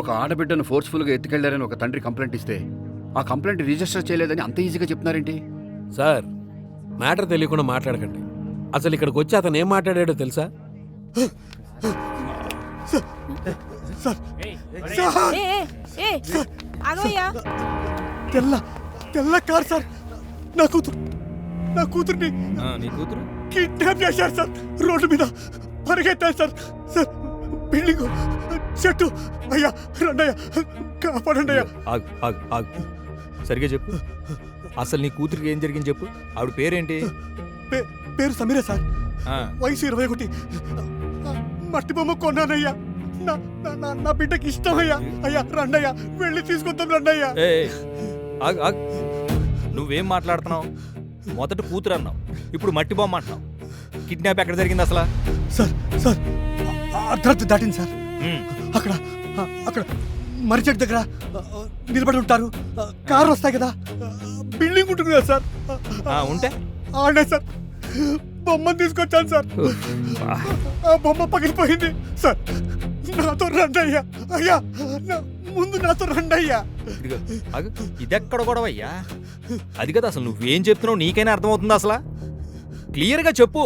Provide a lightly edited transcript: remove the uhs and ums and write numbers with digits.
ఒక ఆడబిడ్డను ఫోర్స్ఫుల్గా ఎత్తుకెళ్లారని ఒక తండ్రి కంప్లైంట్ ఇస్తే ఆ కంప్లైంట్ రిజిస్టర్ చేయలేదని అంత ఈజీగా చెప్తున్నారేంటి? సార్ మ్యాటర్ తెలియకుండా మాట్లాడకండి. అసలు ఇక్కడికి వచ్చి అతను ఏం మాట్లాడాడో తెలుసా? తెల్ల కార్ సార్. నా కూతుర్ని నీ కూతురు కిడ్నాప్ చేశారు సార్. రోడ్డు మీద పరిగెత్తారు సార్. సార్ బిల్డింగ్ చెట్టు. అయ్యా రండయ్యా, కాపాడండి అయ్యా. ఆగు సరిగా చెప్పు. అసలు నీ కూతురికి ఏం జరిగింది చెప్పు. ఆవిడ పేరేంటి? పేరు సమీరా సార్. వయసు 21. మట్టి బొమ్మ కొన్నానయ్యా. నా బిడ్డకి ఇష్టం అయ్యా. అయ్యా రండయ్యా, వెళ్ళి తీసుకొద్దాం రండయ్యా. ఆగు నువ్వేం మాట్లాడుతున్నావు? మొదట కూతురు అన్నావు, ఇప్పుడు మట్టి బొమ్మ అంటున్నావు. కిడ్నాప్ ఎక్కడ జరిగింది అసలు? సార్ అర్ధరాత్రి దాటింది సార్. అక్కడ మర్రి చెట్టు దగ్గర నిలబడి ఉంటారు. కారు వస్తాయి కదా, బిల్డింగ్ ఉంటుంది కదా సార్. ఉంటే ఆడే సార్ బొమ్మను తీసుకొచ్చాను సార్. ఆ బొమ్మ పగిలిపోయింది సార్. నాతో రండి అయ్యా. అయ్యా ముందు నాతో రండి అయ్యా. ఇదెక్కడ గొడవయ్యా? అది కదా అసలు నువ్వేం చెప్తున్నావు నీకైనా అర్థమవుతుందా? అసలు క్లియర్గా చెప్పు.